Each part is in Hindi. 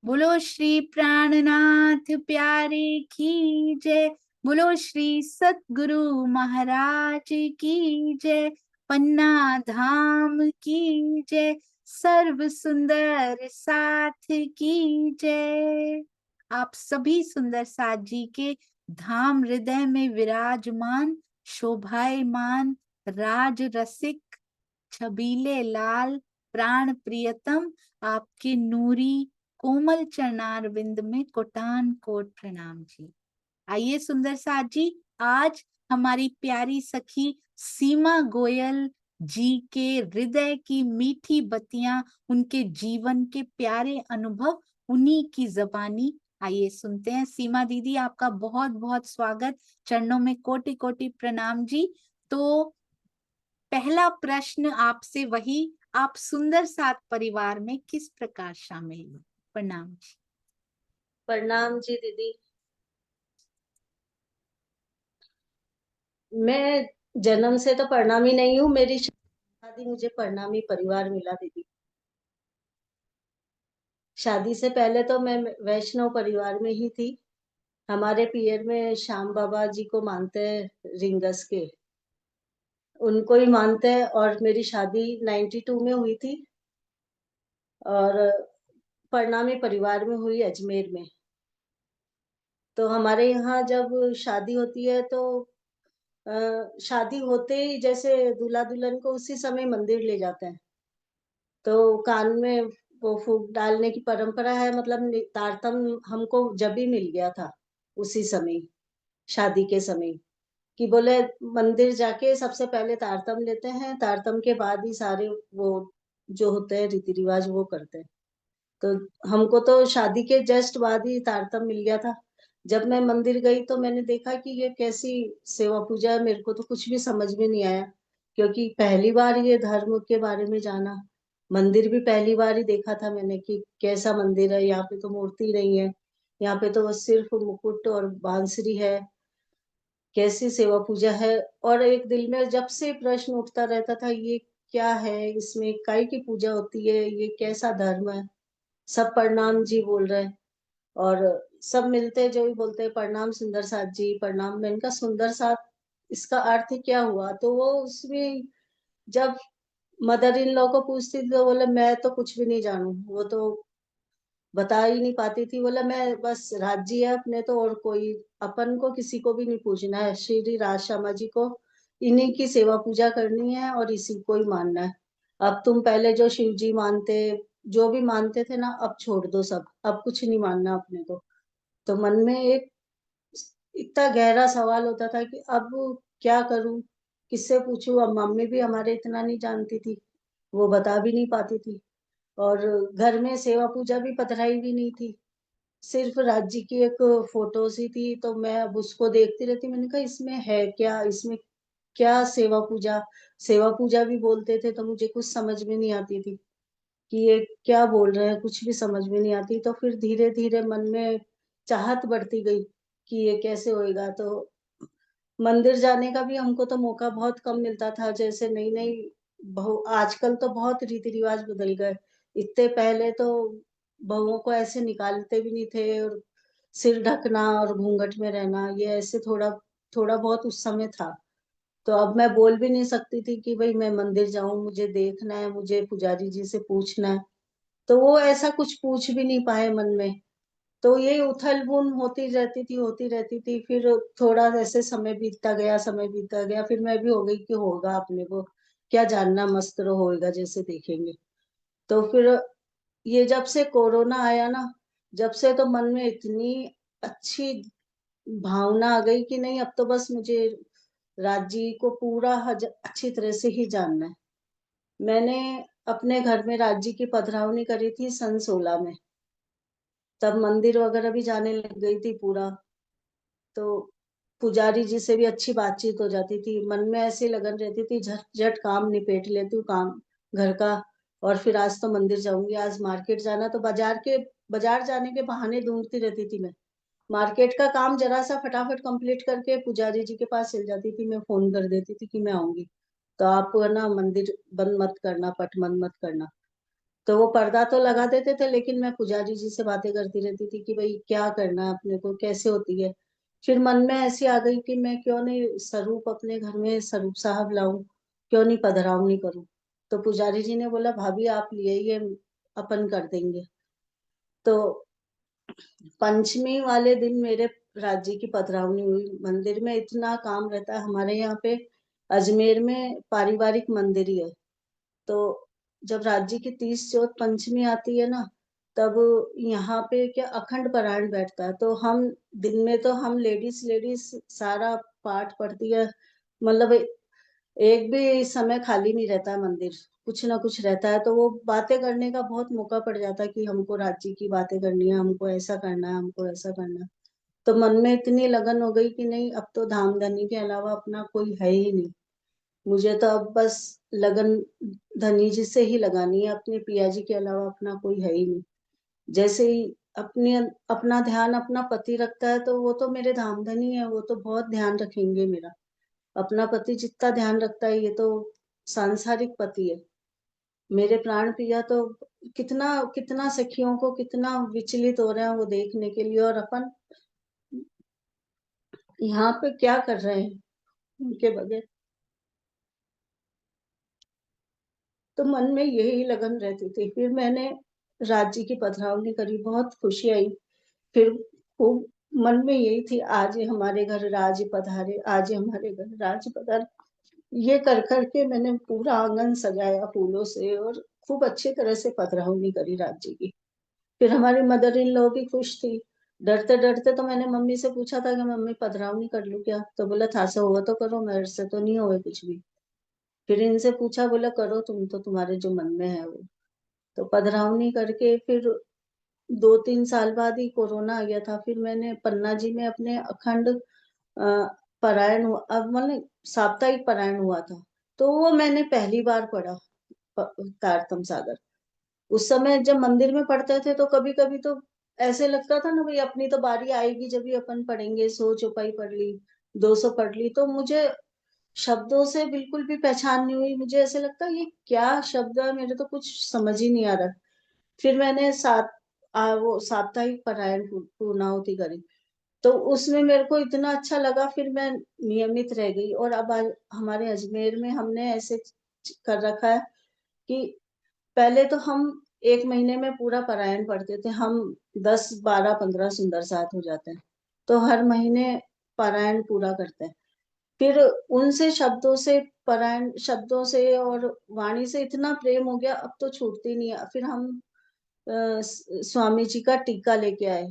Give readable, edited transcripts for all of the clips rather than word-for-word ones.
बोलो श्री प्राणनाथ प्यारे की जय। बोलो श्री सतगुरु महाराज की जय। पन्ना धाम की जय। सर्व सुंदर साथ की जय। आप सभी सुंदर साथ जी के धाम हृदय में विराजमान शोभायमान राज रसिक छबीले लाल प्राण प्रियतम आपके नूरी कोमल चरणार विंद में कोटान कोट प्रणाम जी। आइए सुंदर साथ जी, आज हमारी प्यारी सखी सीमा गोयल जी के हृदय की मीठी बत्तियां, उनके जीवन के प्यारे अनुभव, उन्हीं की जबानी आइए सुनते हैं। सीमा दीदी, आपका बहुत बहुत स्वागत, चरणों में कोटि कोटि प्रणाम जी। तो पहला प्रश्न आपसे वही, आप सुंदर साथ परिवार में किस प्रकार शामिल हुए? प्रणाम जी। प्रणाम जी दीदी। मैं जन्म से तो प्रणामी नहीं हूँ, मेरी शादी मुझे प्रणामी परिवार मिला दीदी। शादी से पहले तो मैं वैष्णव परिवार में ही थी। हमारे पियर में श्याम बाबा जी को मानते हैं, रिंगस के, उनको ही मानते हैं। और मेरी शादी 92 में हुई थी और प्रणामी परिवार में हुई, अजमेर में। तो हमारे यहाँ जब शादी होती है तो शादी होते ही जैसे दूल्हा दुल्हन को उसी समय मंदिर ले जाते हैं। तो कान में वो फूंक डालने की परंपरा है, मतलब तारतम हमको जब भी मिल गया था उसी समय, शादी के समय, कि बोले मंदिर जाके सबसे पहले तारतम लेते हैं, तारतम के बाद ही सारे वो जो होते हैं रीति रिवाज वो करते हैं। तो हमको तो शादी के जस्ट बाद ही तारतम मिल गया था। जब मैं मंदिर गई तो मैंने देखा कि ये कैसी सेवा पूजा है, मेरे को तो कुछ भी समझ में नहीं आया, क्योंकि पहली बार ये धर्म के बारे में जाना। मंदिर भी पहली बार ही देखा था मैंने कि कैसा मंदिर है, यहाँ पे तो मूर्ति नहीं है, यहाँ पे तो सिर्फ मुकुट और बांसुरी है, कैसी सेवा पूजा है। और एक दिल में जब से प्रश्न उठता रहता था, ये क्या है, इसमें काय की पूजा होती है, ये कैसा धर्म है। सब प्रणाम जी बोल रहे हैं और सब मिलते जो भी बोलते हैं प्रणाम सुंदर साथ जी प्रणाम। मैंने कहा सुंदर साथ इसका अर्थ क्या हुआ? तो वो उसमें जब मदर इन लॉ को पूछती थी तो बोले मैं तो कुछ भी नहीं जानू, वो तो बता ही नहीं पाती थी। बोला मैं बस राज्य है अपने तो, और कोई अपन को किसी को भी नहीं पूछना है, श्री राज शर्मा जी को इन्हीं की सेवा पूजा करनी है और इसी को ही मानना है। अब तुम पहले जो शिव जी मानते, जो भी मानते थे ना, अब छोड़ दो सब, अब कुछ नहीं मानना अपने को। तो मन में एक इतना गहरा सवाल होता था कि अब क्या करूं, किससे पूछूं। अब मम्मी भी हमारे इतना नहीं जानती थी, वो बता भी नहीं पाती थी। और घर में सेवा पूजा भी पधराई भी नहीं थी, सिर्फ राज्य की एक फोटो सी थी। तो मैं अब उसको देखती रहती, मैंने कहा इसमें है क्या, इसमें क्या सेवा पूजा। सेवा पूजा भी बोलते थे तो मुझे कुछ समझ में नहीं आती थी कि ये क्या बोल रहे हैं, कुछ भी समझ में नहीं आती। तो फिर धीरे धीरे मन में चाहत बढ़ती गई कि ये कैसे होएगा। तो मंदिर जाने का भी हमको तो मौका बहुत कम मिलता था। जैसे नई नई बहू, आजकल तो बहुत रीति रिवाज बदल गए। इतने पहले तो बहुओं को ऐसे निकालते भी नहीं थे, और सिर ढकना और घूंघट में रहना, ये ऐसे थोड़ा थोड़ा बहुत उस समय था। तो अब मैं बोल भी नहीं सकती थी कि भाई मैं मंदिर जाऊं, मुझे देखना है, मुझे पुजारी जी से पूछना है। तो वो ऐसा कुछ पूछ भी नहीं पाए मन में। तो ये उथल बुन होती रहती थी, होती रहती थी। फिर थोड़ा ऐसे समय बीतता गया, समय बीतता गया, फिर मैं भी हो गई कि होगा अपने को क्या जानना, मस्त रहो, होएगा जैसे देखेंगे। तो फिर ये जब से कोरोना आया ना, जब से तो मन में इतनी अच्छी भावना आ गई कि नहीं, अब तो बस मुझे राज्य को पूरा अच्छी तरह से ही जानना है। मैंने अपने घर में राज्य की पधरावनी करी थी सन 16 में, तब मंदिर वगैरह भी जाने लग गई थी पूरा। तो पुजारी जी से भी अच्छी बातचीत हो जाती थी, मन में ऐसी लगन रहती थी झट झट काम निपेट लेती हूँ काम घर का। और फिर आज तो मंदिर जाऊंगी, आज मार्केट जाना, तो बाजार जाने के बहाने ढूंढती रहती थी मैं। मार्केट का काम जरा सा फटाफट कंप्लीट करके पुजारी जी के पास चल जाती थी, मैं फोन कर देती थी कि मैं आऊंगी, तो आप है ना मंदिर बंद मत करना, पट बंद मत करना। तो वो पर्दा तो लगा देते थे, लेकिन मैं पुजारी जी से बातें करती रहती थी कि भाई क्या करना है अपने को, कैसे होती है। फिर मन में ऐसी आ गई कि मैं क्यों नहीं स्वरूप अपने घर में स्वरूप साहब लाऊं, क्यों नहीं पधरावनी करूं। तो पुजारी जी ने बोला भाभी आप लिए ये अपन कर देंगे। तो पंचमी वाले दिन मेरे राज्य की पधरावनी हुई। मंदिर में इतना काम रहता है हमारे यहाँ पे, अजमेर में पारिवारिक मंदिर ही है। तो जब राज्य की 30 चौथ पंचमी आती है ना, तब यहाँ पे क्या अखंड पारायण बैठता है। तो हम दिन में तो हम लेडीज लेडीज सारा पाठ पढ़ती है, मतलब एक भी समय खाली नहीं रहता है, मंदिर कुछ ना कुछ रहता है। तो वो बातें करने का बहुत मौका पड़ जाता है कि हमको राज्य की बातें करनी है, हमको ऐसा करना है, हमको ऐसा करना है। तो मन में इतनी लगन हो गई कि नहीं, अब तो धाम धनी के अलावा अपना कोई है ही नहीं। मुझे तो अब बस लगन धनी जी से ही लगानी है, अपने पिया जी के अलावा अपना कोई है ही नहीं। जैसे ही अपने अपना ध्यान अपना पति रखता है, तो वो तो मेरे धाम धनी है, वो तो बहुत ध्यान रखेंगे मेरा। अपना पति जितना ध्यान रखता है, ये तो सांसारिक पति है। मेरे प्राण पिया तो कितना कितना सखियों को कितना विचलित हो रहे हैं वो देखने के लिए, और अपन यहाँ पे क्या कर रहे हैं उनके बगैर। तो मन में यही लगन रहती थी। फिर मैंने राज्य की पधरावनी करी, बहुत खुशी आई। फिर खूब मन में यही थी, आज ये हमारे घर राज पधारे, आज ये हमारे घर राज पधारे। ये कर करके मैंने पूरा आंगन सजाया फूलों से, और खूब अच्छी तरह से पधरावनी करी राज्य की। फिर हमारी मदर इन लॉ भी खुश थी। डरते डरते तो मैंने मम्मी से पूछा था कि मम्मी पधरावनी कर लूं क्या, तो बोला था से हुआ तो करो, मेरे से तो नहीं होगा कुछ भी। फिर इनसे पूछा, बोला करो तुम, तो तुम्हारे जो मन में है वो। तो पधरावनी करके फिर 2-3 साल बाद ही कोरोना आ गया था। फिर मैंने पन्ना जी में अपने अखंड पारायण अब मतलब साप्ताहिक पारायण हुआ था। तो वो मैंने पहली बार पढ़ा, तारतम सागर। उस समय जब मंदिर में पढ़ते थे तो कभी कभी तो ऐसे लगता था ना, भाई अपनी तो बारी आएगी जब भी अपन पढ़ेंगे। 100 चौपाई पढ़ ली, 200 पढ़ ली, तो मुझे शब्दों से बिल्कुल भी पहचान नहीं हुई। मुझे ऐसे लगता ये क्या शब्द है, मेरे तो कुछ समझ ही नहीं आ रहा। फिर मैंने वो साप्ताहिक पारायण पूर्णाहुति करी, तो उसमें मेरे को इतना अच्छा लगा, फिर मैं नियमित रह गई। और अब हमारे अजमेर में हमने ऐसे कर रखा है कि पहले तो हम 1 महीने में पूरा पारायण पढ़ते थे। हम 10, 12, 15 सुंदर साथ हो जाते हैं, तो हर महीने पारायण पूरा करते हैं। फिर उनसे शब्दों से, पारायण शब्दों से और वाणी से इतना प्रेम हो गया, अब तो छूटती नहीं है। फिर हम स्वामी जी का टीका लेके आए,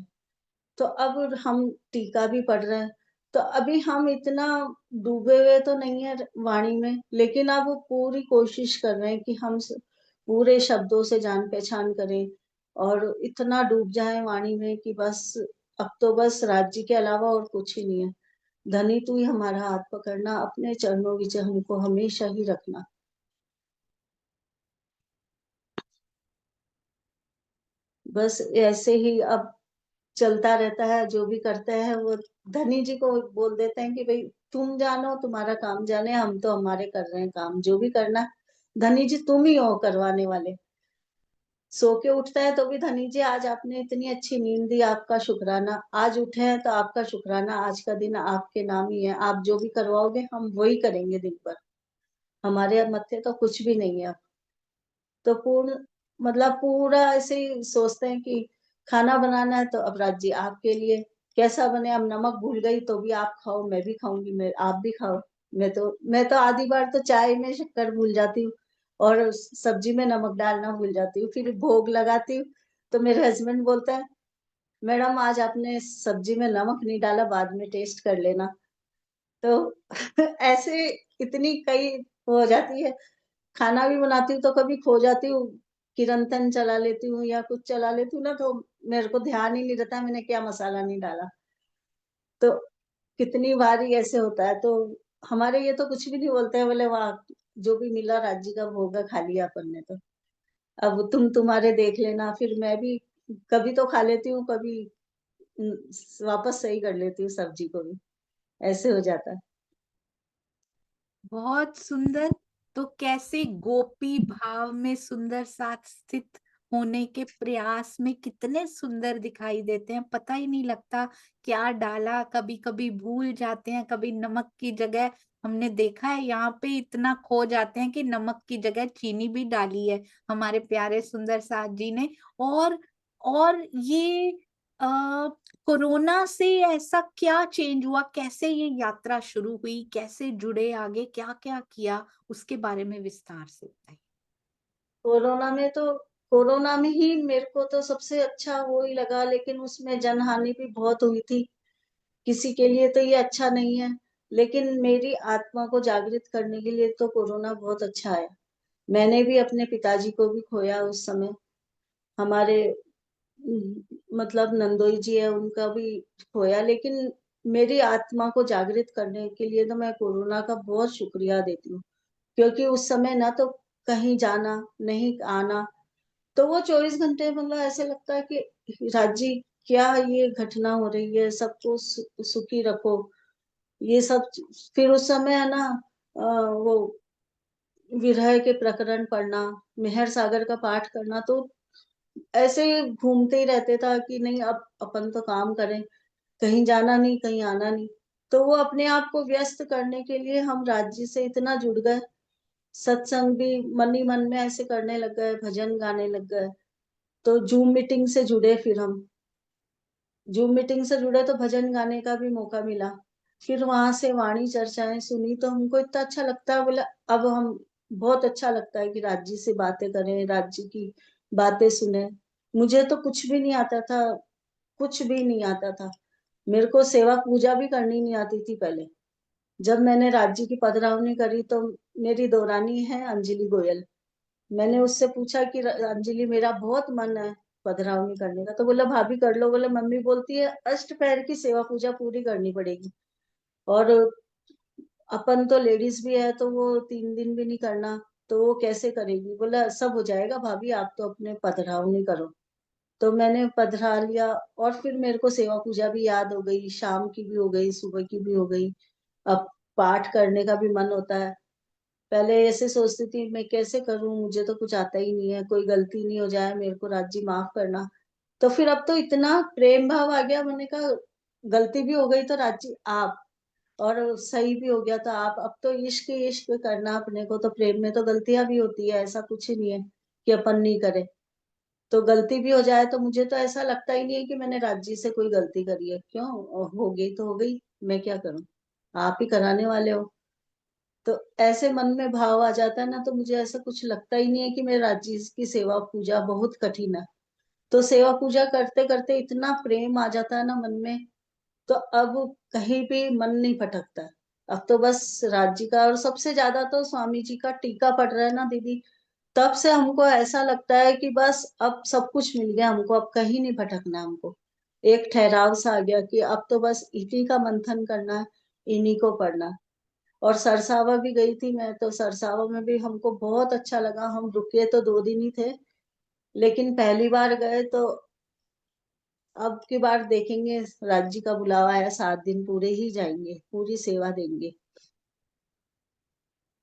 तो अब हम टीका भी पढ़ रहे हैं। तो अभी हम इतना डूबे हुए तो नहीं है वाणी में, लेकिन अब वो पूरी कोशिश कर रहे हैं कि हम पूरे शब्दों से जान पहचान करें, और इतना डूब जाए वाणी में कि बस अब तो बस राज्य के अलावा और कुछ ही नहीं है। धनी तू ही हमारा हाथ पकड़ना, अपने चरणों विच हमको हमेशा ही रखना। बस ऐसे ही अब चलता रहता है। जो भी करते हैं वो धनी जी को बोल देते हैं कि भाई तुम जानो, तुम्हारा काम जाने, हम तो हमारे कर रहे हैं काम, जो भी करना धनी जी तुम ही हो करवाने वाले। सो के उठता है तो भी धनी जी आज आपने इतनी अच्छी नींद दी, आपका शुक्राना। आज उठे हैं तो आपका शुक्राना, आज का दिन आपके नाम ही है। आप जो भी करवाओगे हम वही करेंगे दिन भर, हमारे मत्थे तो कुछ भी नहीं है। तो पूर्ण मतलब पूरा ऐसे ही सोचते हैं कि खाना बनाना है तो अब राज्य आपके लिए कैसा बने। अब नमक भूल गई तो भी आप खाओ, मैं भी खाऊंगी, मैं आप भी खाओ। मैं तो आधी बार तो चाय में शक्कर भूल जाती हूँ, और सब्जी में नमक डालना भूल जाती हूँ। फिर भोग लगाती हूँ तो मेरे हस्बैंड बोलते हैं, मैडम आज आपने सब्जी में नमक नहीं डाला, बाद में टेस्ट कर लेना। तो ऐसे इतनी कई हो जाती है। खाना भी बनाती हूँ तो कभी खो जाती हूँ, किरंतन चला लेती हूँ या कुछ चला लेती हूँ ना, तो मेरे को ध्यान ही नहीं रहता मैंने क्या मसाला नहीं डाला। तो कितनी बार ही ऐसे होता है। तो हमारे ये तो कुछ भी नहीं बोलते हैं, बोले वाह जो भी मिला राज्य का भोग है, खा लिया अपन ने तो, अब तुम्हारे देख लेना। फिर मैं भी कभी तो खा लेती हूँ, कभी वापस सही कर लेती हूँ सब्जी को भी, ऐसे हो जाता है। बहुत सुंदर। तो कैसे गोपी भाव में सुंदर साथ स्थित होने के प्रयास में कितने सुंदर दिखाई देते हैं, पता ही नहीं लगता क्या डाला, कभी कभी भूल जाते हैं, कभी नमक की जगह हमने देखा है यहाँ पे इतना खो जाते हैं कि नमक की जगह चीनी भी डाली है हमारे प्यारे सुंदर साथ जी ने। और ये अ, कोरोना से ऐसा क्या चेंज हुआ, कैसे ये यात्रा शुरू हुई, कैसे जुड़े आगे, क्या क्या किया, उसके बारे में विस्तार से बताइए। कोरोना में तो कोरोना में ही मेरे को तो सबसे अच्छा वो ही लगा, लेकिन उसमें जनहानि भी बहुत हुई थी। किसी के लिए तो ये अच्छा नहीं है, लेकिन मेरी आत्मा को जागृत करने के लिए तो कोरोना बहुत अच्छा है। मैंने भी अपने पिताजी को भी खोया उस समय। हमारे मतलब नंदोई जी है, उनका भी खोया, लेकिन मेरी आत्मा को जागृत करने के लिए तो मैं कोरोना का बहुत शुक्रिया देती हूँ। क्योंकि उस समय ना तो कहीं जाना, नहीं आना, तो वो 24 घंटे मतलब ऐसे लगता है कि राजी क्या ये घटना हो रही है, सबको सुखी रखो, ये सब। फिर उस समय है ना, वो विरह के प्रकरण पढ़ना, मेहर सागर का पाठ करना, तो ऐसे घूमते ही रहते था कि नहीं अब अपन तो काम करें, कहीं जाना नहीं, कहीं आना नहीं। तो वो अपने आप को व्यस्त करने के लिए हम राज्य से इतना जुड़ गए, सत्संग भी मन ही मन में ऐसे करने लग गए, भजन गाने लग गए। तो जूम मीटिंग से जुड़े, फिर हम जूम मीटिंग से जुड़े तो भजन गाने का भी मौका मिला। फिर वहां से वाणी चर्चाएं सुनी तो हमको इतना अच्छा लगता है, बोला अब हम बहुत अच्छा लगता है कि राज्य से बातें करें, राज्य की बातें सुने। मुझे तो कुछ भी नहीं आता था, कुछ भी नहीं आता था। मेरे को सेवा पूजा भी करनी नहीं आती थी पहले। जब मैंने राज्य की पधरावनी करी तो मेरी दौरानी है अंजलि गोयल, मैंने उससे पूछा कि अंजलि मेरा बहुत मन है पधरावनी करने का, तो बोला भाभी कर लो। बोले मम्मी बोलती है अष्ट पैर की सेवा पूजा पूरी करनी पड़ेगी, और अपन तो लेडीज भी है तो वो 3 दिन भी नहीं करना, तो वो कैसे करेगी। बोला सब हो जाएगा भाभी, आप तो अपने पधरावनी करो। तो मैंने पधरा लिया, और फिर मेरे को सेवा पूजा भी याद हो गई, शाम की भी हो गई, सुबह की भी हो गई। अब पाठ करने का भी मन होता है। पहले ऐसे सोचती थी मैं कैसे करूं, मुझे तो कुछ आता ही नहीं है, कोई गलती नहीं हो जाए, मेरे को राज्य माफ करना। तो फिर अब तो इतना प्रेम भाव आ गया, मैंने कहा गलती भी हो गई तो राज्य आप, और सही भी हो गया तो आप। अब तो इश्क इश्क करना अपने को, तो प्रेम में तो गलतियां भी होती है, ऐसा कुछ ही नहीं है कि अपन नहीं करे। तो गलती भी हो जाए तो मुझे तो ऐसा लगता ही नहीं है कि मैंने राज्य से कोई गलती करी है। क्यों, हो गई तो हो गई, मैं क्या करूं, आप ही कराने वाले हो। तो ऐसे मन में भाव आ जाता है ना, तो मुझे ऐसा कुछ लगता ही नहीं है कि मेरे राज्य की सेवा पूजा बहुत कठिन है। तो सेवा पूजा करते करते इतना प्रेम आ जाता है ना मन में, तो अब कहीं भी मन नहीं भटकता। अब तो बस राज्य का, और सबसे ज्यादा तो स्वामी जी का टीका पड़ रहा है ना दीदी, तब से हमको ऐसा लगता है कि बस अब सब कुछ मिल गया हमको, अब कहीं नहीं भटकना हमको। एक ठहराव सा आ गया कि अब तो बस इन्हीं का मंथन करना है, इन्हीं को पढ़ना है। और सरसावा भी गई थी मैं, तो सरसावा में भी हमको बहुत अच्छा लगा। हम रुके तो 2 दिन ही थे, लेकिन पहली बार गए तो अब की बार देखेंगे, राज्य का बुलावा आया, 7 दिन पूरे ही जाएंगे, पूरी सेवा देंगे।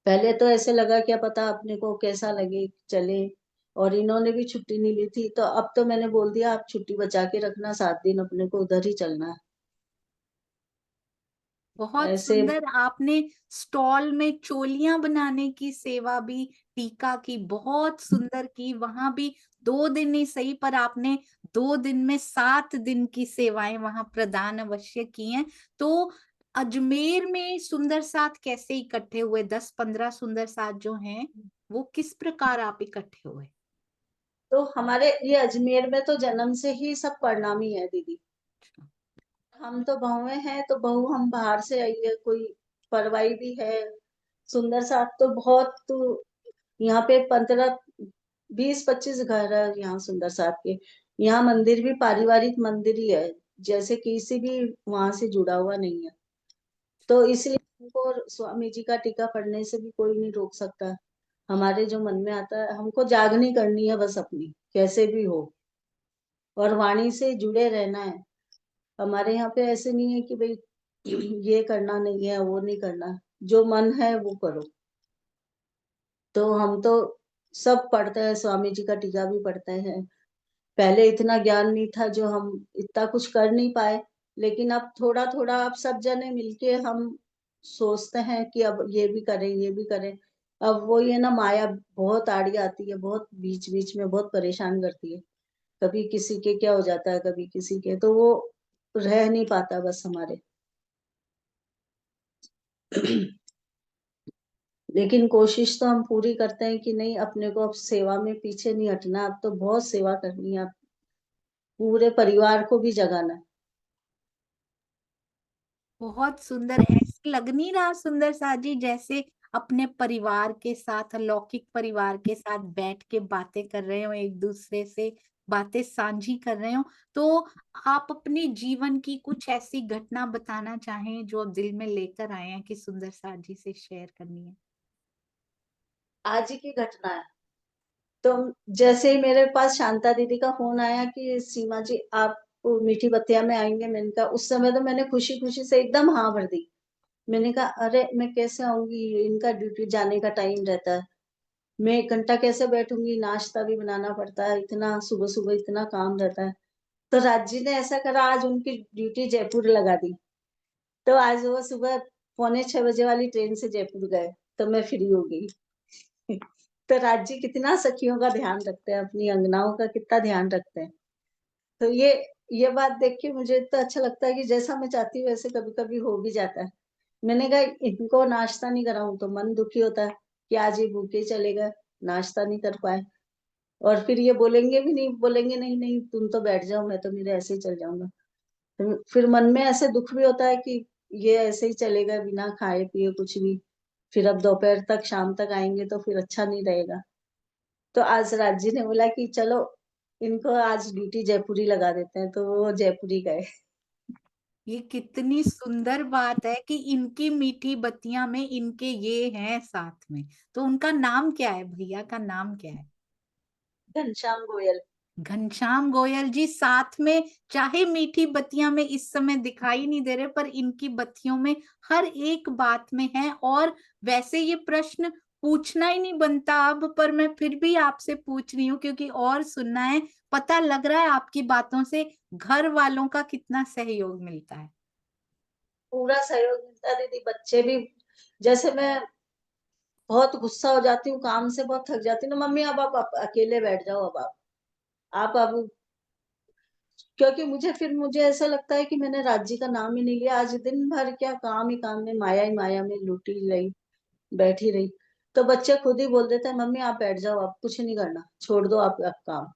पहले तो ऐसे लगा क्या पता अपने को कैसा लगे, चले। और इन्होंने भी छुट्टी नहीं ली थी, तो अब तो मैंने बोल दिया आप छुट्टी बचा के रखना, 7 दिन अपने को उधर ही चलना है। बहुत ऐसे सुंदर आपने स्टॉल में चोलियां बनाने की सेवा भी टीका की बहुत सुंदर की, वहां भी 2 दिन ही सही पर आपने 2 दिन में 7 दिन की सेवाएं वहां प्रदान अवश्य की हैं। तो अजमेर में सुंदर साथ कैसे इकट्ठे हुए, 10-15 सुंदर साथ जो हैं वो किस प्रकार आप इकट्ठे हुए? तो हमारे ये अजमेर में तो जन्म से ही सब प्रणामी है दीदी। हम तो बहुएं हैं, तो बहू हम बाहर से आई है, कोई परवाई भी है। सुंदर साथ तो बहुत, तो यहाँ पे 15 20 25 घर है यहाँ सुंदर साथ के। यहाँ मंदिर भी पारिवारिक मंदिर ही है, जैसे किसी भी वहां से जुड़ा हुआ नहीं है। तो इसलिए हमको स्वामी जी का टीका पढ़ने से भी कोई नहीं रोक सकता। हमारे जो मन में आता है, हमको जागनी करनी है बस अपनी, कैसे भी हो, और वाणी से जुड़े रहना है। हमारे यहाँ पे ऐसे नहीं है कि भाई ये करना नहीं है, वो नहीं करना, जो मन है वो करो। तो हम तो सब पढ़ते हैं, स्वामी जी का टीका भी पढ़ते हैं। पहले इतना ज्ञान नहीं था जो हम इतना कुछ कर नहीं पाए, लेकिन अब थोड़ा-थोड़ा अब सब जने मिलके हम सोचते हैं कि अब ये भी करें, ये भी करें। अब वो ये ना माया बहुत आड़ी आती है, बहुत बीच-बीच में बहुत परेशान करती है। कभी किसी के क्या हो जाता है, कभी किसी के, तो वो रह नहीं पाता बस हमारे। लेकिन कोशिश तो हम पूरी करते हैं कि नहीं, अपने को अब सेवा में पीछे नहीं हटना, अब तो बहुत सेवा करनी है, अब पूरे परिवार को भी जगाना है। बहुत सुंदर, ऐसे लग नहीं रहा सुंदर साथ जी जैसे अपने परिवार के साथ, अलौकिक परिवार के साथ बैठ के बातें कर रहे हो, एक दूसरे से बातें साझी कर रहे हो। तो आप अपने जीवन की कुछ ऐसी घटना बताना चाहें जो दिल में लेकर आए हैं कि सुंदर साथ जी से शेयर करनी है। आज ही की घटना है। तो जैसे ही मेरे पास शांता दीदी का फोन आया कि सीमा जी आप मीठी बत्तियां में आएंगे, मैंने कहा, उस समय तो मैंने खुशी खुशी से एकदम हाँ भर दी। मैंने कहा अरे मैं कैसे आऊंगी, इनका ड्यूटी जाने का टाइम रहता है, मैं 1 घंटा कैसे बैठूंगी, नाश्ता भी बनाना पड़ता है, इतना सुबह सुबह इतना काम रहता है। तो राज जी ने ऐसा करा, आज उनकी ड्यूटी जयपुर लगा दी। तो आज वो सुबह 5:45 वाली ट्रेन से जयपुर गए, तो मैं फ्री हो गई। तो राज जी कितना सखियों का ध्यान रखते हैं, अपनी अंगनाओं का कितना ध्यान रखते हैं। तो ये बात देख के मुझे इतना अच्छा लगता है कि जैसा मैं चाहती हूँ वैसे कभी कभी हो भी जाता है। मैंने कहा इनको नाश्ता नहीं कराऊं तो मन दुखी होता है कि आज ये भूखे चले गए, नाश्ता नहीं कर पाए। और फिर ये बोलेंगे भी नहीं, बोलेंगे नहीं नहीं तुम तो बैठ जाओ, मैं तो मेरे ऐसे ही चल जाऊंगा। तो फिर मन में ऐसे दुख भी होता है कि ये ऐसे ही चलेगा बिना खाए पिए कुछ भी, फिर अब दोपहर तक शाम तक आएंगे तो फिर अच्छा नहीं रहेगा। तो आज राज जी ने बोला कि चलो इनको आज ड्यूटी जयपुरी लगा देते हैं, तो वो जयपुरी गए। ये कितनी सुंदर बात है कि इनकी मीठी बत्तियां में इनके ये हैं साथ में। तो उनका नाम क्या है, भैया का नाम क्या है? घनश्याम गोयल। घनश्याम गोयल जी साथ में, चाहे मीठी बत्तियां में इस समय दिखाई नहीं दे रहे पर इनकी बत्तियों में हर एक बात में है। और वैसे ये प्रश्न पूछना ही नहीं बनता अब, पर मैं फिर भी आपसे पूछ रही हूँ क्योंकि और सुनना है। पता लग रहा है आपकी बातों से घर वालों का कितना सहयोग मिलता है। पूरा सहयोग मिलता है दीदी, बच्चे भी। जैसे मैं बहुत गुस्सा हो जाती हूँ, काम से बहुत थक जाती हूँ ना, मम्मी अब आप अकेले बैठ जाओ, अब आप अब, क्योंकि मुझे ऐसा लगता है कि मैंने राज्य का नाम ही नहीं लिया, आज दिन भर क्या काम ही काम में, माया ही माया में लूटी रही, बैठी रही। तो बच्चे खुद ही बोल देते हैं मम्मी आप बैठ जाओ, आप कुछ नहीं करना, छोड़ दो आप काम।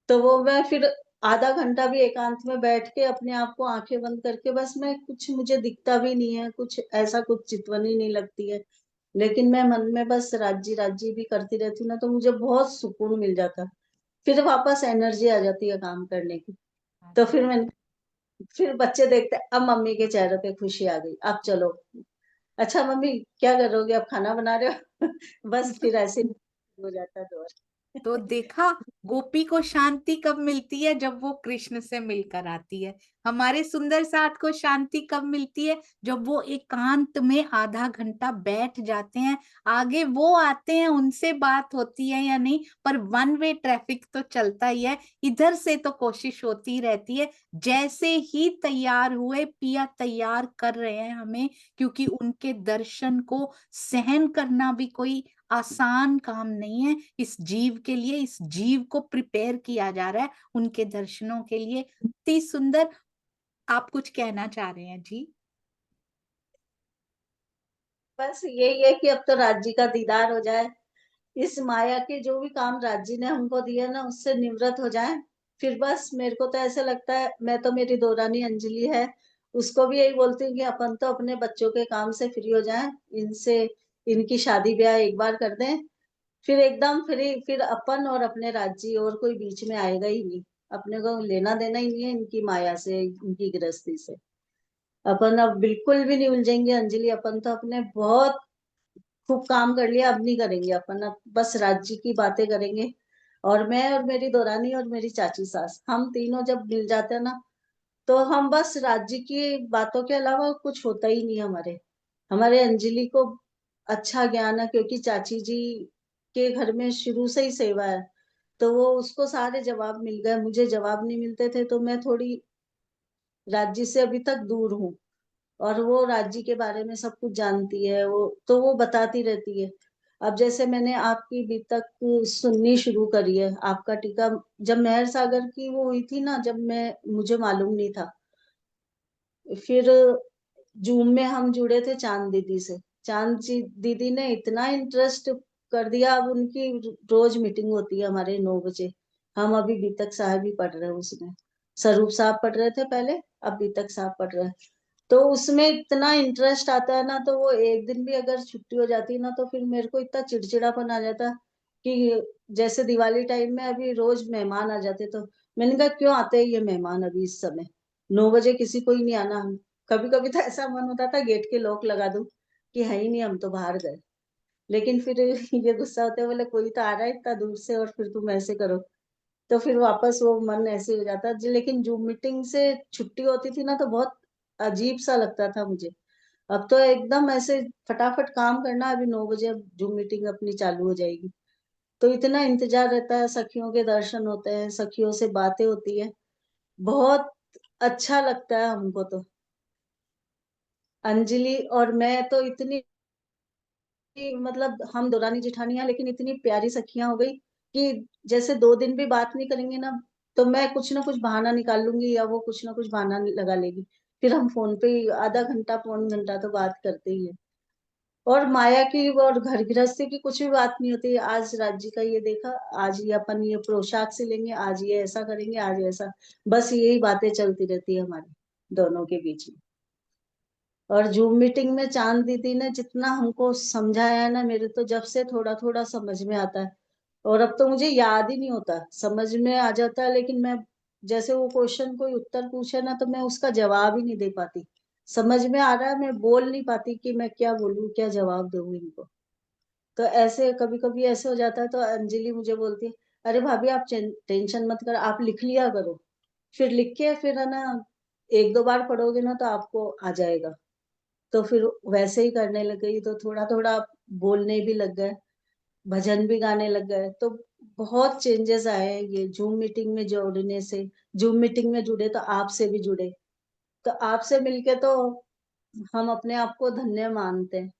तो वो मैं फिर आधा घंटा भी एकांत में बैठ के अपने आप को आंखें बंद करके, बस मैं कुछ, मुझे दिखता भी नहीं है कुछ, ऐसा कुछ चितवनी नहीं लगती है, लेकिन मैं मन में बस राज्य भी करती रहती हूँ ना, तो मुझे बहुत सुकून मिल जाता है। फिर वापस एनर्जी आ जाती है काम करने की। तो फिर बच्चे देखते हैं, अब मम्मी के चेहरे पे खुशी आ गई, अब चलो, अच्छा मम्मी क्या करोगे, अब खाना बना रहे हो? बस फिर ऐसे ही हो जाता है दौर। तो देखा, गोपी को शांति कब मिलती है? जब वो कृष्ण से मिलकर आती है। हमारे सुंदर साथ को शांति कब मिलती है? जब वो एकांत में आधा घंटा बैठ जाते हैं। आगे वो आते हैं, उनसे बात होती है या नहीं, पर वन वे ट्रैफिक तो चलता ही है, इधर से तो कोशिश होती रहती है। जैसे ही तैयार हुए, पिया तैयार कर रहे हैं हमें, क्योंकि उनके दर्शन को सहन करना भी कोई आसान काम नहीं है। इस जीव के लिए, इस जीव को प्रिपेयर किया जा रहा है उनके दर्शनों के लिए। इतनी सुंदर। आप कुछ कहना चाह रहे हैं जी? बस यही है कि अब तो राज्य का दीदार हो जाए, इस माया के जो भी काम राज्य ने हमको दिया ना उससे निवृत्त हो जाए। फिर बस मेरे को तो ऐसा लगता है, मैं तो, मेरी दो रानी अंजलि है, उसको भी यही बोलती हूँ कि अपन तो अपने बच्चों के काम से फ्री हो जाएं, इनसे, इनकी शादी ब्याह एक बार कर दें, फिर एकदम फ्री, फिर अपन और अपने राज्य, और कोई बीच में आएगा ही नहीं। अपने को लेना देना ही नहीं है इनकी माया से, इनकी गृहस्थी से। अपन अब बिल्कुल भी नहीं उलझेंगे अंजलि, अपन तो अपने बहुत खूब काम कर लिया, अब नहीं करेंगे अपन, अब बस राज्य की बातें करेंगे। और मैं और मेरी दोरानी और मेरी चाची सास, हम तीनों जब मिल जाते हैं ना, तो हम बस राज्य की बातों के अलावा कुछ होता ही नहीं हमारे। हमारे अंजलि को अच्छा ज्ञान है, क्योंकि चाची जी के घर में शुरू से ही सेवा है, तो वो उसको सारे जवाब मिल गए, मुझे जवाब नहीं मिलते थे, तो मैं थोड़ी राज्य से अभी तक दूर हूँ। और वो राज्य के बारे में सब कुछ जानती है, वो तो वो बताती रहती है। अब जैसे मैंने आपकी बीतक सुननी शुरू करी है, आपका टीका जब मेहर सागर की वो हुई थी ना, जब मैं मुझे मालूम नहीं था, फिर जूम में हम जुड़े थे चांद दीदी से। दीदी ने इतना इंटरेस्ट कर दिया, अब उनकी रोज मीटिंग होती है हमारे 9 बजे। हम अभी बीतक साहब ही पढ़ रहे हैं उसमें, स्वरूप साहब पढ़ रहे थे पहले, अब बीतक साहब पढ़ रहे हैं। तो उसमें इतना इंटरेस्ट आता है ना, तो वो एक दिन भी अगर छुट्टी हो जाती है ना, तो फिर मेरे को इतना चिड़चिड़ापन आ जाता कि जैसे दिवाली टाइम में अभी रोज मेहमान आ जाते, तो मैंने कहा क्यों आते हैं ये मेहमान अभी इस समय, 9 बजे किसी को ही नहीं आना। कभी कभी तो ऐसा मन होता था गेट के लॉक लगा दूं कि है ही नहीं, हम तो बाहर गए। लेकिन फिर ये गुस्सा होते बोले कोई तो आ रहा है इतना दूर से और फिर तुम ऐसे करो, तो फिर वापस वो मन ऐसे हो जाता लेकिन जूम मीटिंग से छुट्टी होती थी ना, तो बहुत अजीब सा लगता था मुझे। अब तो एकदम ऐसे फटाफट काम करना, अभी 9 बजे अब जूम मीटिंग अपनी चालू हो जाएगी, तो इतना इंतजार रहता है, सखियों के दर्शन होते हैं, सखियों से बातें होती है, बहुत अच्छा लगता है हमको तो। अंजलि और मैं तो इतनी, मतलब हम दौरानी जिठानियां लेकिन इतनी प्यारी सखियां हो गई कि जैसे 2 दिन भी बात नहीं करेंगे ना, तो मैं कुछ ना कुछ बहाना निकाल लूंगी या वो कुछ ना कुछ बहाना लगा लेगी, फिर हम फोन पे ही आधा घंटा पौन घंटा तो बात करते ही है। और माया की और घर गृहस्थी की कुछ भी बात नहीं होती, आज राज्य का ये देखा, आज ये अपन ये पोशाक सिलेंगे, आज ये ऐसा करेंगे, आज ऐसा, बस यही बातें चलती रहती है हमारी दोनों के बीच में। और जूम मीटिंग में चांद दीदी ने जितना हमको समझाया है ना, मेरे तो जब से थोड़ा थोड़ा समझ में आता है, और अब तो मुझे याद ही नहीं होता, समझ में आ जाता है लेकिन मैं जैसे वो क्वेश्चन कोई उत्तर पूछे ना, तो मैं उसका जवाब ही नहीं दे पाती। समझ में आ रहा है, मैं बोल नहीं पाती कि मैं क्या बोलूं, क्या जवाब दूं इनको। तो ऐसे कभी कभी ऐसे हो जाता है, तो अंजलि मुझे बोलती है, अरे भाभी आप टेंशन मत कर, आप लिख लिया करो, फिर लिख के फिर है ना 1-2 बार पढ़ोगे ना तो आपको आ जाएगा। तो फिर वैसे ही करने लग गई, तो थोड़ा थोड़ा बोलने भी लग गए, भजन भी गाने लग गए, तो बहुत चेंजेस आए हैं ये जूम मीटिंग में जोड़ने से। जूम मीटिंग में जुड़े तो आपसे भी जुड़े, तो आपसे मिलके तो हम अपने आप को धन्य मानते हैं।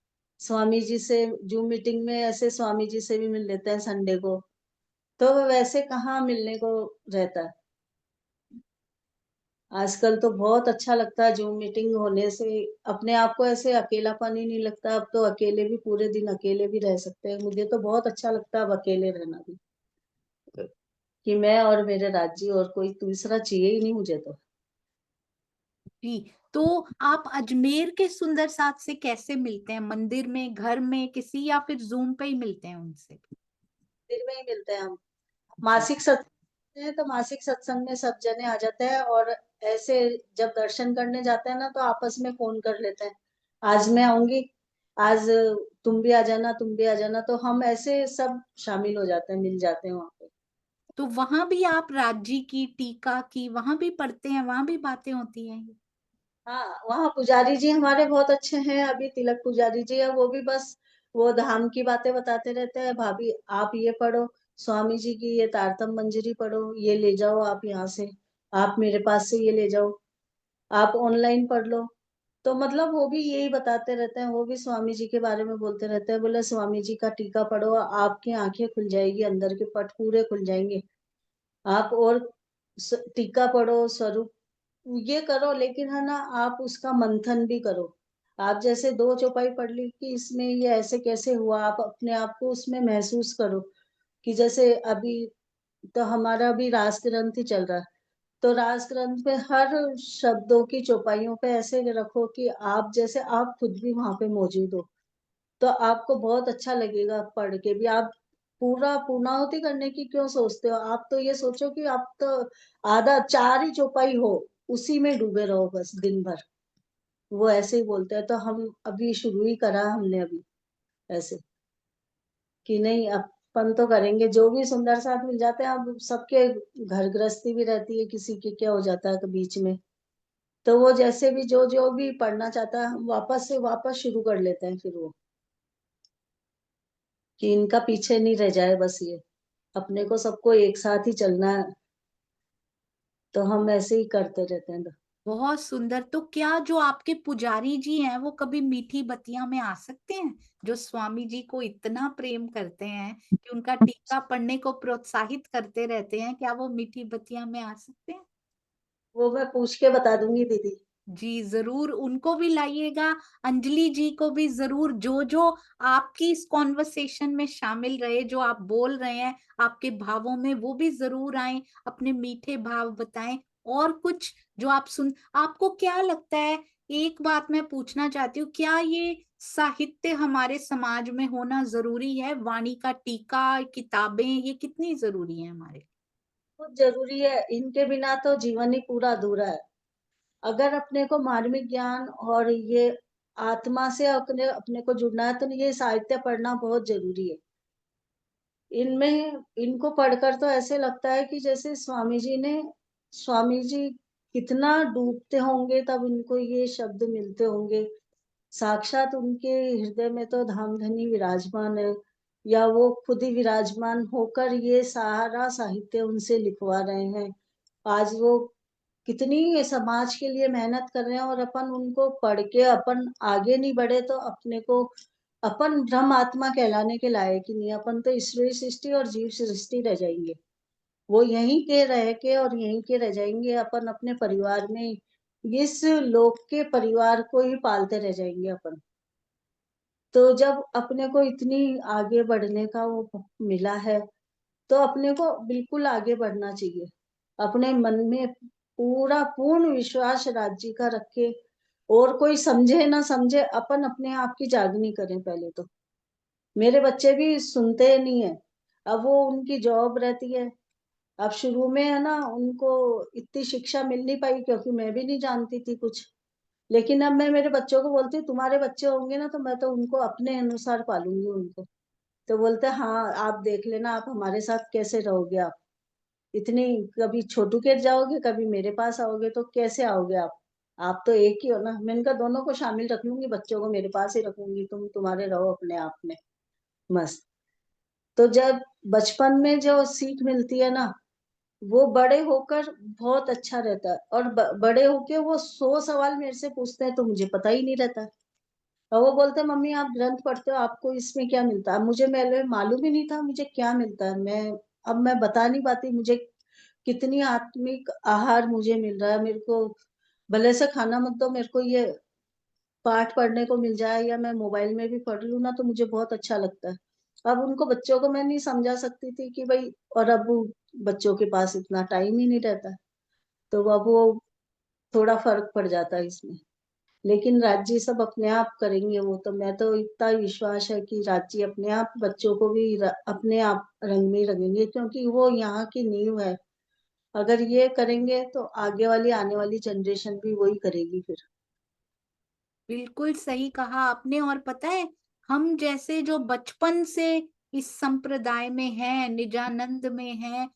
स्वामी जी से जूम मीटिंग में ऐसे स्वामी जी से भी मिल लेते हैं संडे को, तो वैसे कहाँ मिलने को रहता है। आजकल तो बहुत अच्छा लगता है जूम मीटिंग होने से, अपने आप को ऐसे अकेलापन ही नहीं लगता, अब तो अकेले भी पूरे दिन अकेले भी रह सकते हैं, मुझे तो बहुत अच्छा लगता है अब अकेले रहना भी, कि मैं और मेरे राज्य, और कोई दूसरा चाहिए ही नहीं मुझे तो। जी, तो आप अजमेर के सुंदर साथ से कैसे मिलते हैं? मंदिर में, घर में, किसी, या फिर जूम पे ही मिलते हैं उनसे? दिन में ही मिलते हैं हम, जी। मासिक सत्संग है तो मासिक सत्संग में सब जने आ जाते हैं, और ऐसे जब दर्शन करने जाते हैं ना, तो आपस में फोन कर लेते हैं, आज मैं आऊंगी, आज तुम भी आ जाना, तुम भी आ जाना, तो हम ऐसे सब शामिल हो जाते हैं, मिल जाते हैं वहां पे। तो वहां भी आप राज्य की, टीका की वहां भी पढ़ते हैं, वहां भी बातें होती हैं? हाँ, वहाँ पुजारी जी हमारे बहुत अच्छे हैं, अभी तिलक पुजारी जी है, वो भी बस वो धाम की बातें बताते रहते हैं, भाभी आप ये पढ़ो, स्वामी जी की ये तारतम मंजरी पढ़ो, ये ले जाओ आप यहाँ से, आप मेरे पास से ये ले जाओ, आप ऑनलाइन पढ़ लो। तो मतलब वो भी यही बताते रहते हैं, वो भी स्वामी जी के बारे में बोलते रहते हैं, बोले स्वामी जी का टीका पढ़ो, आपकी आंखें खुल जाएगी, अंदर के पट पूरे खुल जाएंगे। आप और टीका पढ़ो, स्वरूप ये करो, लेकिन है ना आप उसका मंथन भी करो। आप जैसे 2 चौपाई पढ़ ली कि इसमें ये ऐसे कैसे हुआ, आप अपने आप को उसमें महसूस करो, कि जैसे अभी तो हमारा भी रास ग्रंथ ही चल रहा है, तो रास ग्रंथ पे हर शब्दों की चौपाइयों पे ऐसे रखो कि आप जैसे आप खुद भी वहां पे मौजूद हो, तो आपको बहुत अच्छा लगेगा पढ़ के भी। आप पूरा पूर्णाहुति करने की क्यों सोचते हो, आप तो ये सोचो कि आप तो आधा 4 ही चौपाई हो, उसी में डूबे रहो बस दिन भर। वो ऐसे ही बोलते हैं, तो हम अभी शुरू ही करा हमने अभी ऐसे, कि नहीं अपन तो करेंगे, जो भी सुंदर साथ मिल जाते हैं, अब सबके घर गृहस्थी भी रहती है, किसी के क्या हो जाता है बीच में, तो वो जैसे भी जो जो भी पढ़ना चाहता है हम वापस से वापस शुरू कर लेते हैं फिर वो। कि इनका पीछे नहीं रह जाए बस ये, अपने को सबको एक साथ ही चलना है, तो हम ऐसे ही करते रहते हैं। बहुत सुंदर। तो क्या जो आपके पुजारी जी हैं वो कभी मीठी बतिया में आ सकते हैं, जो स्वामी जी को इतना प्रेम करते हैं कि उनका टीका पढ़ने को प्रोत्साहित करते रहते हैं, क्या वो मीठी बतिया में आ सकते हैं? वो मैं पूछ के बता दूंगी दीदी। जी जरूर, उनको भी लाइएगा। अंजलि जी को भी जरूर, जो जो आपकी इस कॉन्वर्सेशन में शामिल रहे, जो आप बोल रहे हैं आपके भावों में, वो भी जरूर आए, अपने मीठे भाव बताएं। और कुछ जो आप सुन, आपको क्या लगता है, एक बात मैं पूछना चाहती हूँ, क्या ये साहित्य हमारे समाज में होना जरूरी है? वाणी का टीका, किताबें, ये कितनी जरूरी है हमारे? बहुत जरूरी है, इनके बिना तो जीवन ही पूरा अधूरा है। अगर अपने को मार्मिक ज्ञान और ये आत्मा से अपने अपने को जुड़ना है, तो ये साहित्य पढ़ना बहुत जरूरी है। इनमें इनको पढ़कर तो ऐसे लगता है कि जैसे स्वामी जी कितना डूबते होंगे तब इनको ये शब्द मिलते होंगे। साक्षात उनके हृदय में तो धामधनी विराजमान है, या वो खुद ही विराजमान होकर ये सारा साहित्य उनसे लिखवा रहे हैं। आज वो कितनी समाज के लिए मेहनत कर रहे हैं, और अपन उनको पढ़ के अपन आगे नहीं बढ़े तो अपने को, अपन ब्रह्म आत्मा कहलाने के लायक ही नहीं, अपन तो ईश्वरीय सृष्टि और जीव सृष्टि रह जाएंगे। वो यहीं के रह के और यहीं के रह जाएंगे, अपन अपने परिवार में इस लोक के परिवार को ही पालते रह जाएंगे अपन। तो जब अपने को इतनी आगे बढ़ने का वो मिला है, तो अपने को बिल्कुल आगे बढ़ना चाहिए। अपने मन में पूरा पूर्ण विश्वास राज्य का रखे, और कोई समझे ना समझे, अपन अपने आप की जागनी करें पहले तो। मेरे बच्चे भी सुनते नहीं है, अब वो उनकी जॉब रहती है। अब शुरू में है ना, उनको इतनी शिक्षा मिल नहीं पाई क्योंकि मैं भी नहीं जानती थी कुछ। लेकिन अब मैं मेरे बच्चों को बोलती हूँ तुम्हारे बच्चे होंगे ना, तो मैं तो उनको अपने अनुसार पालूंगी उनको। तो बोलते हैं, हाँ आप देख लेना आप हमारे साथ कैसे रहोगे आप, इतनी कभी छोटू के जाओगे कभी मेरे पास आओगे तो कैसे आओगे आप तो एक ही हो ना। मैं इनका दोनों को शामिल रख लूंगी, बच्चों को मेरे पास ही रखूंगी, तुम तुम्हारे रहो अपने आप में मस्त। तो जब बचपन में जो सीख मिलती है ना, वो बड़े होकर बहुत अच्छा रहता है। और बड़े होके वो 100 सवाल मेरे से पूछते हैं तो मुझे पता ही नहीं रहता। और वो बोलते हैं मम्मी आप ग्रंथ पढ़ते हो, आपको इसमें क्या मिलता है? मुझे पहले मालूम ही नहीं था मुझे क्या मिलता है। मैं बता नहीं पाती मुझे कितनी आत्मिक आहार मुझे मिल रहा है। मेरे को भले से खाना मत दो, मेरे को ये पाठ पढ़ने को मिल जाए या मैं मोबाइल में भी पढ़ लूँ ना, तो मुझे बहुत अच्छा लगता है। अब उनको बच्चों को मैं नहीं समझा सकती थी कि भाई, और अब वो बच्चों के पास इतना टाइम ही नहीं रहता, तो अब वो थोड़ा फर्क पड़ जाता है इसमें। लेकिन राज्य सब अपने आप करेंगे, वो तो मैं तो इतना विश्वास है कि राज्य अपने आप बच्चों को भी अपने आप रंग में रंगेंगे, क्योंकि वो यहाँ की नींव है। अगर ये करेंगे तो आगे वाली आने वाली जनरेशन भी वही करेगी फिर। बिल्कुल सही कहा आपने। और पता है, हम जैसे जो बचपन से इस संप्रदाय में हैं, निजानंद में हैं,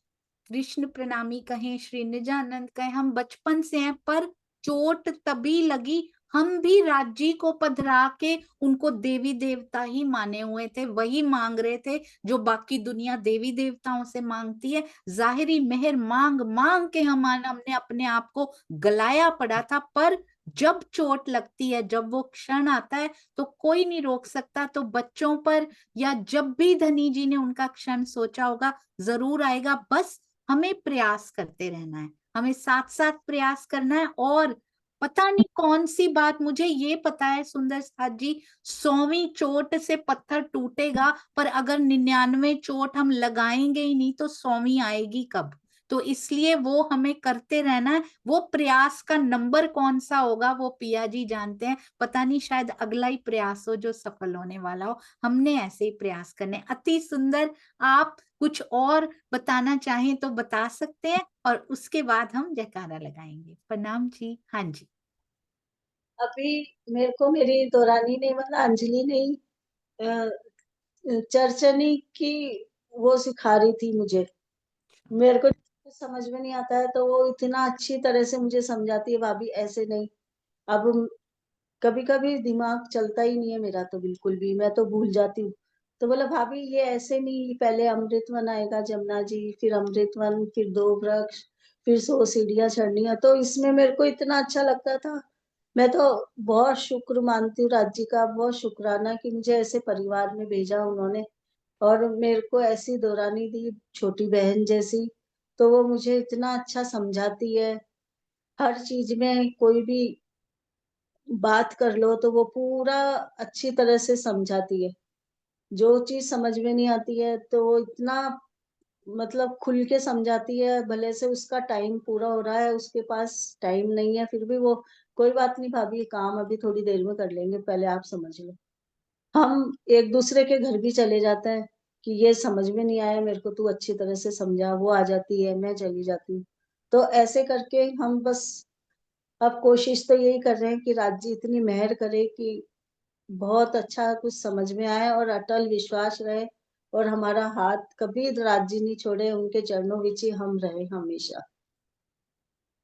कृष्ण प्रणामी कहें, श्री निजानंद कहें, हम बचपन से हैं, पर चोट तभी लगी, हम भी राज्य को पधरा के उनको देवी देवता ही माने हुए थे, वही मांग रहे थे जो बाकी दुनिया देवी देवताओं से मांगती है। जाहिरी मेहर मांग मांग के हमने अपने आप को गलाया पड़ा था। पर जब चोट लगती है, जब वो क्षण आता है, तो कोई नहीं रोक सकता। तो बच्चों पर, या जब भी धनी जी ने उनका क्षण सोचा होगा, जरूर आएगा। बस हमें प्रयास करते रहना है, हमें साथ साथ प्रयास करना है। और पता नहीं कौन सी बात, मुझे ये पता है सुंदर साथ जी, 100वीं चोट से पत्थर टूटेगा, पर अगर 99 चोट हम लगाएंगे ही नहीं तो 100वीं आएगी कब? तो इसलिए वो हमें करते रहना है। वो प्रयास का नंबर कौन सा होगा वो पिया जी जानते हैं। पता नहीं, शायद अगला ही प्रयास हो जो सफल होने वाला हो। हमने ऐसे ही प्रयास करने। अति सुंदर। आप कुछ और बताना चाहें तो बता सकते हैं, और उसके बाद हम जयकारा लगाएंगे। प्रणाम जी। हाँ जी। अभी मेरे को मेरी दौरानी ने, मतलब अंजलि ने ही, अ, चर्चनी की वो सिखा रही थी मुझे। मेरे को कुछ समझ में नहीं आता है तो वो इतना अच्छी तरह से मुझे समझाती है, भाभी ऐसे नहीं। अब कभी कभी दिमाग चलता ही नहीं है मेरा, तो बिल्कुल भी मैं तो भूल जाती हूँ। तो बोला भाभी ये ऐसे नहीं, पहले अमृतवन आएगा जमुना जी, फिर अमृतवन, फिर दो वृक्ष, फिर 100 सीढ़ियां चढ़नी है। तो इसमें मेरे को इतना अच्छा लगता था। मैं तो बहुत शुक्र मानती हूँ राज्य का, बहुत शुक्राना कि मुझे ऐसे परिवार में भेजा उन्होंने, और मेरे को ऐसी दौरानी दी, छोटी बहन जैसी। तो वो मुझे इतना अच्छा समझाती है, हर चीज में कोई भी बात कर लो तो वो पूरा अच्छी तरह से समझाती है। जो चीज समझ में नहीं आती है तो वो इतना मतलब खुल के समझाती है, भले से उसका टाइम पूरा हो रहा है, उसके पास टाइम नहीं है, फिर भी वो कोई बात नहीं भाभी, ये काम अभी थोड़ी देर में कर लेंगे, पहले आप समझ लो। हम एक दूसरे के घर भी चले जाते हैं कि ये समझ में नहीं आया मेरे को, तू अच्छी तरह से समझा, वो आ जाती है, मैं चली जाती हूँ। तो ऐसे करके हम बस अब कोशिश तो यही कर रहे हैं कि राज्य इतनी मेहर करे कि बहुत अच्छा कुछ समझ में आए और अटल विश्वास रहे, और हमारा हाथ कभी राज्य नहीं छोड़े, उनके चरणों विच ही हम रहे हमेशा।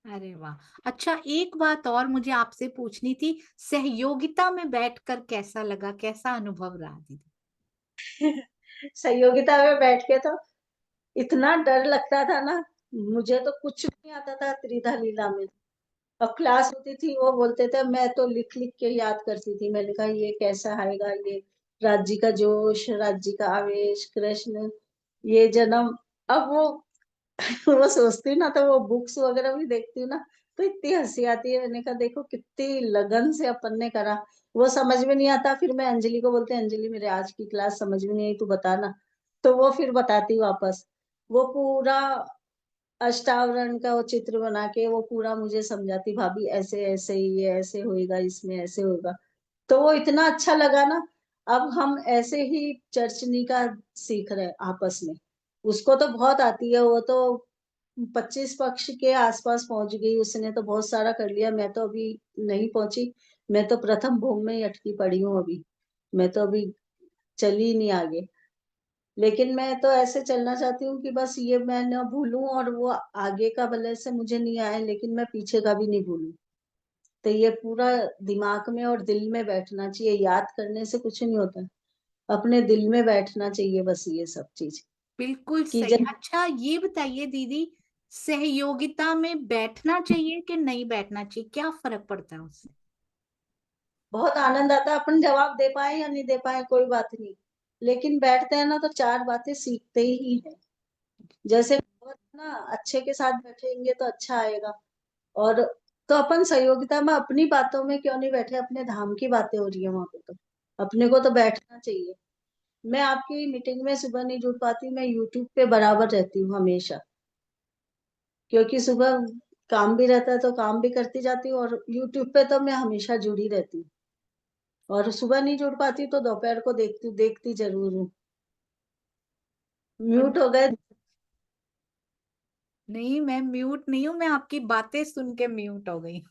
अरे वाह। अच्छा, एक बात और मुझे आपसे पूछनी थी, सहयोगिता में बैठकर कैसा लगा, कैसा अनुभव रहा दीदी? सहयोगिता में बैठ के तो इतना डर लगता था ना, मुझे तो कुछ नहीं आता था त्रिधा लीला में। अब क्लास होती थी, वो बोलते थे, मैं तो लिख लिख के याद करती थी। मैंने कहा ये कैसा आएगा, ये राज्य का जोश, राज्य का आवेश, कृष्ण, ये जन्म। अब वो वो सोचती हूँ ना, तो वो बुक्स वगैरह भी देखती हूँ ना, तो इतनी हंसी आती है। मैंने कहा देखो कितनी लगन से अपन ने करा। वो समझ में नहीं आता, फिर मैं अंजलि को बोलती, अंजलि मेरे आज की क्लास समझ में नहीं आई, तू बता ना। तो वो फिर बताती वापस, वो पूरा अष्टावरण का वो चित्र बना के वो पूरा मुझे समझाती, भाभी ऐसे ऐसे ये ऐसे होएगा, इसमें ऐसे होगा। तो वो इतना अच्छा लगा ना। अब हम ऐसे ही चर्चनी का सीख रहे हैं आपस में। उसको तो बहुत आती है, वो तो 25 पक्ष के आसपास पहुंच गई, उसने तो बहुत सारा कर लिया, मैं तो अभी नहीं पहुंची। मैं तो प्रथम भूमि में ही अटकी पड़ी हूँ अभी, मैं तो अभी चली ही नहीं आगे। लेकिन मैं तो ऐसे चलना चाहती हूँ कि बस ये मैं ना भूलूं, और वो आगे का भले से मुझे नहीं आए, लेकिन मैं पीछे का भी नहीं भूलूं। तो ये पूरा दिमाग में और दिल में बैठना चाहिए, याद करने से कुछ नहीं होता, अपने दिल में बैठना चाहिए बस ये सब चीज। बिल्कुल कि सही। जब अच्छा, ये बताइए दीदी, सहयोगिता में बैठना चाहिए कि नहीं बैठना चाहिए, क्या फर्क पड़ता है उससे? बहुत आनंद आता है, अपन जवाब दे पाए या नहीं दे पाए कोई बात नहीं, लेकिन बैठते हैं ना तो चार बातें सीखते ही हैं। जैसे बहुत ना अच्छे के साथ बैठेंगे तो अच्छा आएगा। और तो अपन सहयोगिता में अपनी बातों में क्यों नहीं बैठे, अपने धाम की बातें हो रही है वहां पे, तो अपने को तो बैठना चाहिए। मैं आपकी मीटिंग में सुबह नहीं जुड़ पाती, मैं यूट्यूब पे बराबर रहती हूँ हमेशा, क्योंकि सुबह काम भी रहता है तो काम भी करती जाती हूँ, और यूट्यूब पे तो मैं हमेशा जुड़ी रहती हूँ। और सुबह नहीं जुड़ पाती तो दोपहर को देखती देखती जरूर हूँ। पर म्यूट हो गए। नहीं, मैं म्यूट नहीं हूं, मैं आपकी बातें सुन के म्यूट हो गई।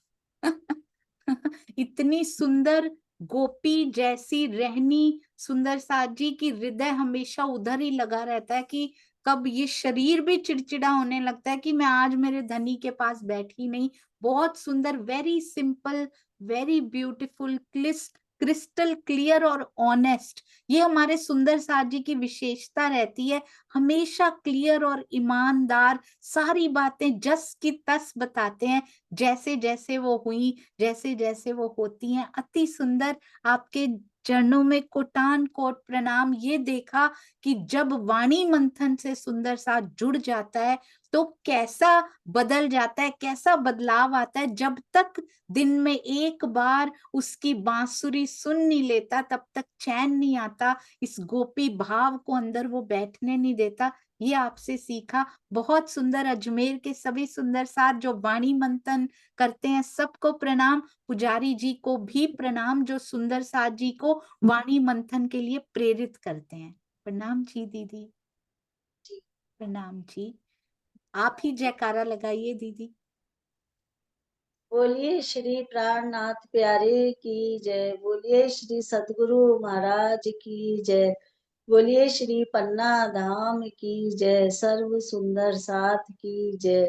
इतनी सुंदर गोपी जैसी रहनी सुंदर साज जी की, हृदय हमेशा उधर ही लगा रहता है कि कब ये शरीर भी चिड़चिड़ा होने लगता है कि मैं आज मेरे धनी के पास बैठी नहीं। बहुत सुंदर, very simple, very beautiful, crystal clear और ऑनेस्ट, ये हमारे सुंदर साज जी की विशेषता रहती है। हमेशा क्लियर और ईमानदार, सारी बातें जस की तस बताते हैं, जैसे जैसे वो हुई, जैसे जैसे वो होती हैं। अति सुंदर। आपके चरणों में कोटान कोट प्रणाम। ये देखा कि जब वाणी मंथन से सुंदर साथ जुड़ जाता है तो कैसा बदल जाता है, कैसा बदलाव आता है। जब तक दिन में एक बार उसकी बांसुरी सुन नहीं लेता तब तक चैन नहीं आता, इस गोपी भाव को अंदर वो बैठने नहीं देता। ये आपसे सीखा। बहुत सुंदर। अजमेर के सभी सुंदर साथ जो वाणी मंथन करते हैं सबको प्रणाम। पुजारी जी को भी प्रणाम जो सुंदर साथ जी को वाणी मंथन के लिए प्रेरित करते हैं। प्रणाम जी दीदी। प्रणाम जी। आप ही जयकारा लगाइए दीदी। बोलिए श्री प्राणनाथ प्यारे की जय, बोलिए श्री सतगुरु महाराज की जय, बोलिए श्री पन्ना धाम की जय, सर्व सुंदर साथ की जय।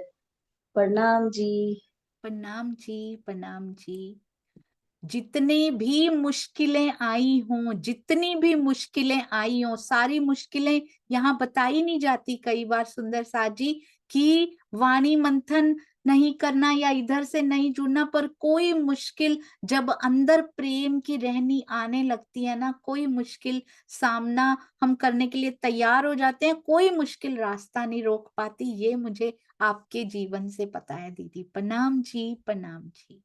प्रणाम जी। प्रणाम जी। प्रणाम जी। जितनी भी मुश्किलें आई हों, जितनी भी मुश्किलें आई हों, सारी मुश्किलें यहाँ बताई नहीं जाती कई बार सुंदर साथ जी, कि वाणी मंथन नहीं करना या इधर से नहीं जुड़ना, पर कोई मुश्किल जब अंदर प्रेम की रहनी आने लगती है ना, कोई मुश्किल सामना हम करने के लिए तैयार हो जाते हैं, कोई मुश्किल रास्ता नहीं रोक पाती। ये मुझे आपके जीवन से पता है दीदी। प्रणाम जी, प्रणाम जी।